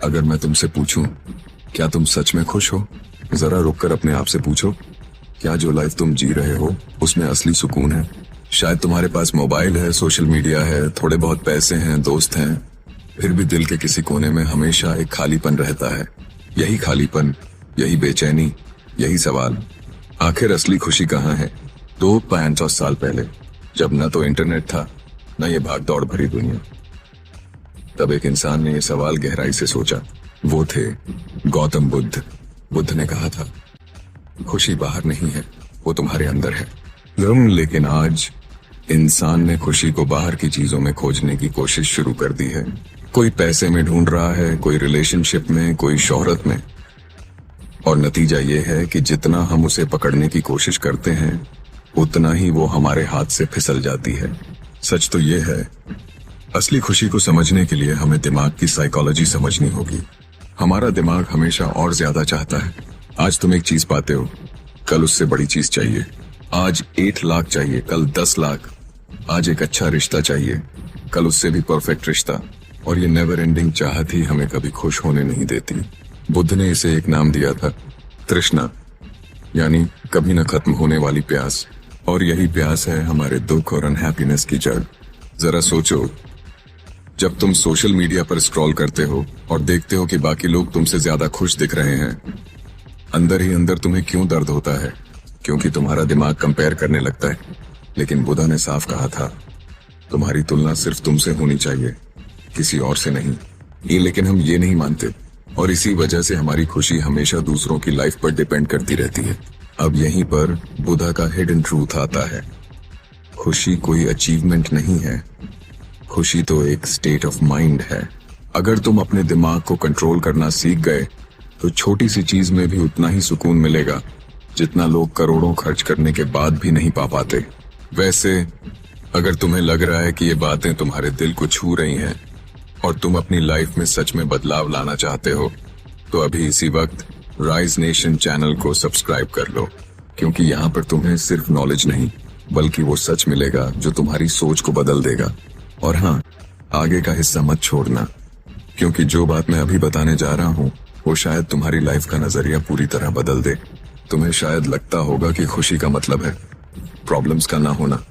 अगर मैं तुमसे पूछूं, क्या तुम सच में खुश हो? जरा रुककर अपने आप से पूछो, क्या जो लाइफ तुम जी रहे हो उसमें असली सुकून है? शायद तुम्हारे पास मोबाइल है, सोशल मीडिया है, थोड़े बहुत पैसे हैं, दोस्त हैं, फिर भी दिल के किसी कोने में हमेशा एक खालीपन रहता है। यही खालीपन, यही बेचैनी, यही सवाल, आखिर असली खुशी कहाँ है? 200-500 साल पहले, जब न तो इंटरनेट था न ये भाग दौड़ भरी दुनिया, तब एक इंसान ने यह सवाल गहराई से सोचा। वो थे गौतम बुद्ध। बुद्ध ने कहा था, खुशी बाहर नहीं है, वो तुम्हारे अंदर है। लेकिन आज इंसान ने खुशी को बाहर की चीजों में खोजने की कोशिश शुरू कर दी है। कोई पैसे में ढूंढ रहा है, कोई रिलेशनशिप में, कोई शोहरत में, और नतीजा ये है कि जितना हम उसे पकड़ने की कोशिश करते हैं उतना ही वो हमारे हाथ से फिसल जाती है। सच तो ये है, असली खुशी को समझने के लिए हमें दिमाग की साइकोलॉजी समझनी होगी। हमारा दिमाग हमेशा और ज्यादा चाहता है। आज तुम एक चीज पाते हो, कल उससे बड़ी चीज चाहिए। आज 8 लाख चाहिए, कल 10 लाख। आज एक अच्छा रिश्ता चाहिए, कल उससे भी परफेक्ट रिश्ता। और ये नेवर एंडिंग चाहत ही हमें कभी खुश होने नहीं देती। बुद्ध ने इसे एक नाम दिया था, तृष्णा, यानी कभी न खत्म होने वाली प्यास। और यही प्यास है हमारे दुख और अनहैप्पीनेस की जड़। जरा सोचो, जब तुम सोशल मीडिया पर स्क्रॉल करते हो और देखते हो कि बाकी लोग तुमसे ज्यादा खुश दिख रहे हैं, अंदर ही अंदर तुम्हें क्यों दर्द होता है? क्योंकि तुम्हारा दिमाग कंपेयर करने लगता है। लेकिन बुद्ध ने साफ कहा था, तुम्हारी तुलना सिर्फ तुमसे होनी चाहिए, किसी और से नहीं। लेकिन हम ये नहीं मानते, और इसी वजह से हमारी खुशी हमेशा दूसरों की लाइफ पर डिपेंड करती रहती है। अब यहीं पर बुद्ध का हिडन ट्रूथ आता है। खुशी कोई अचीवमेंट नहीं है, खुशी तो एक स्टेट ऑफ माइंड है। अगर तुम अपने दिमाग को कंट्रोल करना सीख गए तो छोटी सी चीज में भी उतना ही सुकून मिलेगा जितना लोग करोड़ों खर्च करने के बाद भी नहीं पा पाते। वैसे अगर तुम्हें लग रहा है कि ये बातें तुम्हारे दिल को छू रही हैं और तुम अपनी लाइफ में सच में बदलाव लाना चाहते हो, तो अभी इसी वक्त राइज नेशन चैनल को सब्सक्राइब कर लो, क्योंकि यहाँ पर तुम्हें सिर्फ नॉलेज नहीं बल्कि वो सच मिलेगा जो तुम्हारी सोच को बदल देगा। और हाँ, आगे का हिस्सा मत छोड़ना, क्योंकि जो बात मैं अभी बताने जा रहा हूँ वो शायद तुम्हारी लाइफ का नजरिया पूरी तरह बदल दे। तुम्हें शायद लगता होगा कि खुशी का मतलब है प्रॉब्लम्स का ना होना,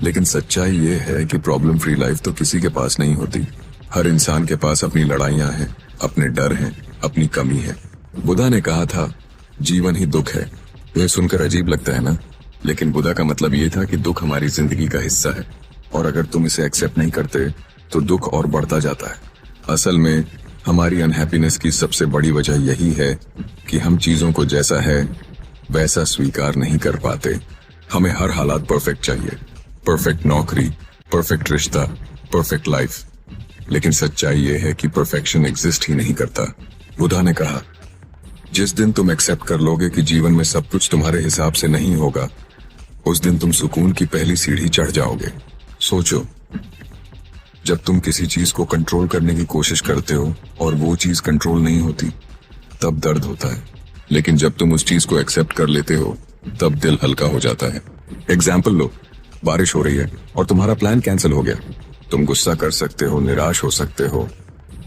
लेकिन सच्चाई ये है कि प्रॉब्लम फ्री लाइफ तो किसी के पास नहीं होती। हर इंसान के पास अपनी लड़ाइयां हैं, अपने डर हैं, अपनी कमी है। बुद्ध ने कहा था, जीवन ही दुख है। यह सुनकर अजीब लगता है ना, लेकिन बुद्ध का मतलब ये था कि दुख हमारी जिंदगी का हिस्सा है, और अगर तुम इसे एक्सेप्ट नहीं करते तो दुख और बढ़ता जाता है। असल में हमारी अनहैप्पीनेस की सबसे बड़ी वजह यही है कि हम चीजों को जैसा है वैसा स्वीकार नहीं कर पाते। हमें हर हालात परफेक्ट चाहिए, परफेक्ट नौकरी, परफेक्ट रिश्ता, परफेक्ट लाइफ। लेकिन सच्चाई ये है कि परफेक्शन एग्जिस्ट ही नहीं करता। बुद्ध ने कहा, जिस दिन तुम एक्सेप्ट कर लोगे कि जीवन में सब कुछ तुम्हारे हिसाब से नहीं होगा, उस दिन तुम सुकून की पहली सीढ़ी चढ़ जाओगे। सोचो, जब तुम किसी चीज को कंट्रोल करने की कोशिश करते हो और वो चीज कंट्रोल नहीं होती, तब दर्द होता है। लेकिन जब तुम उस चीज को एक्सेप्ट कर लेते हो तब दिल हल्का हो जाता है। एग्जाम्पल लो, बारिश हो रही है और तुम्हारा प्लान कैंसिल हो गया। तुम गुस्सा कर सकते हो, निराश हो सकते हो,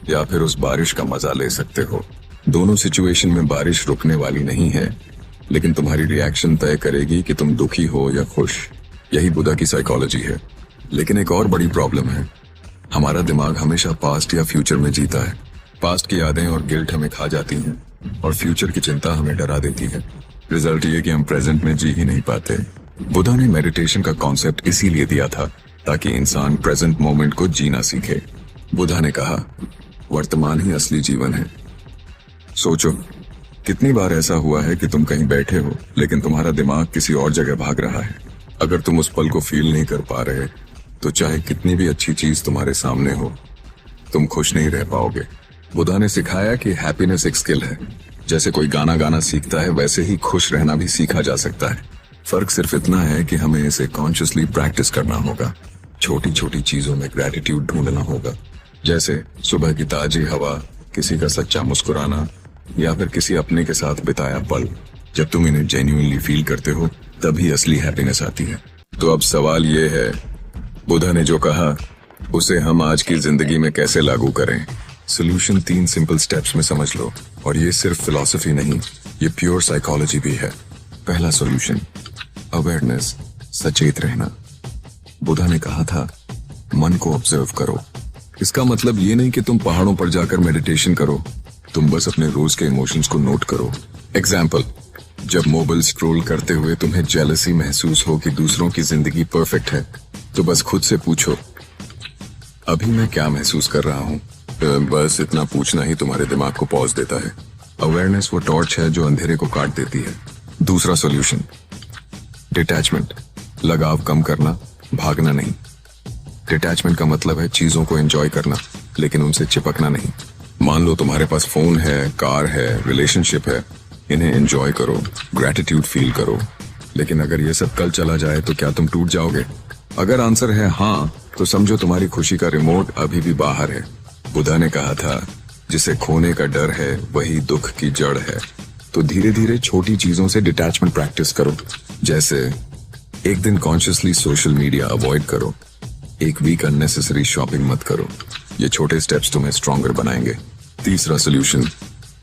या फिर उस बारिश का मजा ले सकते हो। दोनों सिचुएशन में बारिश रुकने वाली नहीं है, लेकिन तुम्हारी रिएक्शन तय करेगी कि तुम दुखी हो या खुश। यही बुद्ध की साइकोलॉजी है। लेकिन एक और बड़ी प्रॉब्लम है, हमारा दिमाग हमेशा पास्ट या फ्यूचर में जीता है। पास्ट की यादें और गिल्ट हमें खा जाती हैं और फ्यूचर की चिंता हमें डरा देती है। रिजल्ट ये कि हम प्रेजेंट में जी ही नहीं पाते। बुद्ध ने मेडिटेशन का कॉन्सेप्ट इसीलिए दिया था ताकि इंसान प्रेजेंट मोमेंट को जीना सीखे। बुद्ध ने कहा, वर्तमान ही असली जीवन है। सोचो, कितनी बार ऐसा हुआ है कि तुम कहीं बैठे हो लेकिन तुम्हारा दिमाग किसी और जगह भाग रहा है। अगर तुम उस पल को फील नहीं कर पा रहे तो चाहे कितनी भी अच्छी चीज तुम्हारे सामने हो, तुम खुश नहीं रह पाओगे। बुद्ध ने सिखाया कि हैप्पीनेस एक स्किल है। जैसे कोई गाना गाना सीखता है, वैसे ही खुश रहना भी सीखा जा सकता है। फर्क सिर्फ इतना है कि हमें इसे कॉन्शियसली प्रैक्टिस करना होगा। छोटी छोटी चीजों में ग्रेटिट्यूड ढूंढना होगा, जैसे सुबह की ताजी हवा, किसी का सच्चा मुस्कुराना, या फिर किसी अपने के साथ बिताया पल। जब तुम इन्हें जेन्युइनली फील करते हो तभी असली हैप्पीनेस आती है। तो अब सवाल ये है, बुद्ध ने जो कहा उसे हम आज की जिंदगी में कैसे लागू करें? सोल्यूशन 3 सिंपल स्टेप्स में समझ लो, और ये सिर्फ फिलॉसफी नहीं, ये प्योर साइकोलॉजी भी है। पहला सोल्यूशन, अवेयरनेस, सचेत रहना। बुद्धा ने कहा था, मन को ऑब्जर्व करो। इसका मतलब ये नहीं कि तुम पहाड़ों पर जाकर मेडिटेशन करो, तुम बस अपने रोज के इमोशंस को नोट करो। एग्जाम्पल, जब मोबाइल स्क्रॉल करते हुए तुम्हें जेलसी महसूस हो कि दूसरों की जिंदगी परफेक्ट है, तो बस खुद से पूछो, अभी मैं क्या महसूस कर रहा हूँ? बस इतना पूछना ही तुम्हारे दिमाग को पॉज देता है। अवेयरनेस वो टॉर्च है जो अंधेरे को काट देती है। दूसरा सॉल्यूशन, डिटैचमेंट, लगाव कम करना, भागना नहीं। डिटैचमेंट का मतलब है चीजों को एंजॉय करना, लेकिन उनसे चिपकना नहीं। मान लो तुम्हारे पास फोन है, कार है, रिलेशनशिप है, इन्हें एंजॉय करो, ग्रैटिट्यूड फील करो, लेकिन अगर ये सब कल चला जाए तो क्या तुम टूट जाओगे? अगर आंसर है हाँ, तो समझो तुम्हारी खुशी का रिमोट अभी भी बाहर है। बुद्धा ने कहा था, जिसे खोने का डर है वही दुख की जड़ है। तो धीरे धीरे छोटी चीजों से डिटैचमेंट प्रैक्टिस करो। जैसे एक दिन कॉन्शियसली सोशल मीडिया अवॉइड करो, एक वीक अननेसेसरी शॉपिंग मत करो। ये छोटे स्टेप्स तुम्हें स्ट्रॉन्गर बनाएंगे। तीसरा सोल्यूशन,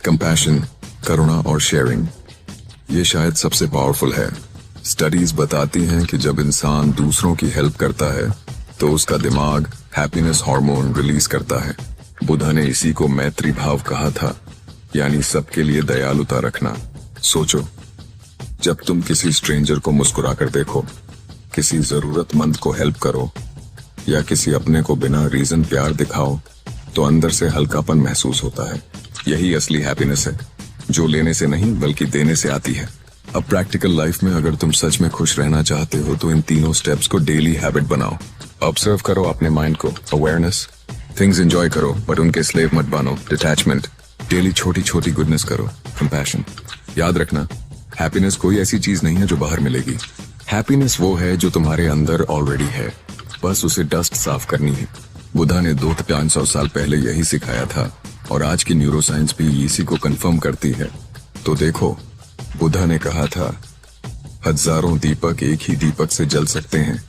कंपैशन, करुणा और शेयरिंग। ये शायद सबसे पावरफुल है। स्टडीज बताती हैं कि जब इंसान दूसरों की हेल्प करता है तो उसका दिमाग हैप्पीनेस हार्मोन रिलीज करता है। बुद्धा ने इसी को मैत्री भाव कहा था, यानी सबके लिए दयालुता रखना। सोचो, जब तुम किसी स्ट्रेंजर को मुस्कुराकर देखो, किसी जरूरतमंद को हेल्प करो, या किसी अपने को बिना रीजन प्यार दिखाओ, तो अंदर से हल्कापन महसूस होता है। यही असली हैप्पीनेस है, जो लेने से नहीं बल्कि देने से आती है। अब प्रैक्टिकल लाइफ में अगर तुम सच में खुश रहना चाहते हो तो इन तीनों स्टेप्स को डेली हैबिट बनाओ। ऑब्जर्व करो अपने माइंड को, अवेयरनेस, थिंग्स एंजॉय करो बट उनके स्लेव मत बनो, डिटैचमेंट, डेली छोटी छोटी गुडनेस करो, कंपैशन। याद रखना, हैप्पीनेस कोई ऐसी चीज नहीं है जो बाहर मिलेगी। हैप्पीनेस वो है जो तुम्हारे अंदर ऑलरेडी है, बस उसे डस्ट साफ करनी है। बुद्धा ने 2500 साल पहले यही सिखाया था, और आज की न्यूरोसाइंस भी इसी को कंफर्म करती है। तो देखो, बुद्धा ने कहा था, हजारों दीपक एक ही दीपक से जल सकते हैं,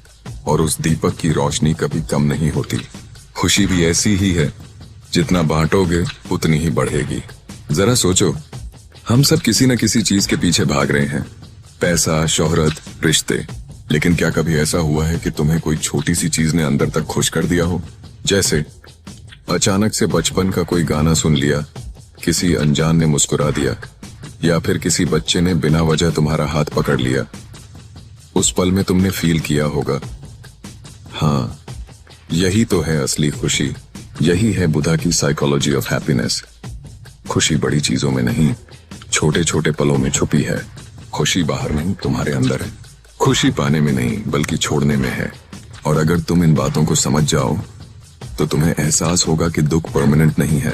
और उस दीपक की रोशनी कभी कम नहीं होती। खुशी भी ऐसी ही है, जितना बांटोगे उतनी ही बढ़ेगी। जरा सोचो, हम सब किसी न किसी चीज के पीछे भाग रहे हैं, पैसा, शोहरत, रिश्ते, लेकिन क्या कभी ऐसा हुआ है कि तुम्हें कोई छोटी सी चीज ने अंदर तक खुश कर दिया हो? जैसे अचानक से बचपन का कोई गाना सुन लिया, किसी अनजान ने मुस्कुरा दिया, या फिर किसी बच्चे ने बिना वजह तुम्हारा हाथ पकड़ लिया। उस पल में तुमने फील किया होगा, हाँ, यही तो है असली खुशी। यही है बुद्धा की साइकोलॉजी ऑफ हैप्पीनेस। खुशी बड़ी चीजों में नहीं, छोटे छोटे पलों में छुपी है। खुशी बाहर नहीं, तुम्हारे अंदर है। खुशी पाने में नहीं बल्कि छोड़ने में है। और अगर तुम इन बातों को समझ जाओ तो तुम्हें एहसास होगा कि दुख परमानेंट नहीं है,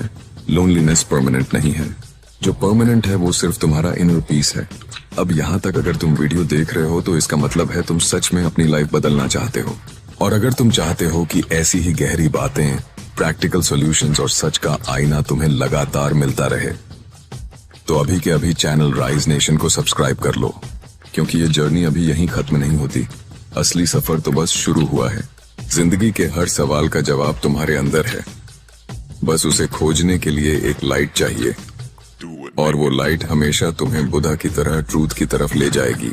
लोनलीनेस परमानेंट नहीं है। जो परमानेंट है वो सिर्फ तुम्हारा इनर पीस है। अब यहाँ तक अगर तुम वीडियो देख रहे हो तो इसका मतलब है तुम सच में अपनी लाइफ बदलना चाहते हो। और अगर तुम चाहते हो कि ऐसी ही गहरी बातें, प्रैक्टिकल सॉल्यूशंस और सच का आईना तुम्हें लगातार मिलता रहे, तो अभी के अभी चैनल राइज नेशन को सब्सक्राइब कर लो, क्योंकि ये जर्नी अभी यहीं खत्म नहीं होती। असली सफर तो बस शुरू हुआ है। जिंदगी के हर सवाल का जवाब तुम्हारे अंदर है, बस उसे खोजने के लिए एक लाइट चाहिए, और वो लाइट हमेशा तुम्हें बुद्धा की तरह ट्रूथ की तरफ ले जाएगी।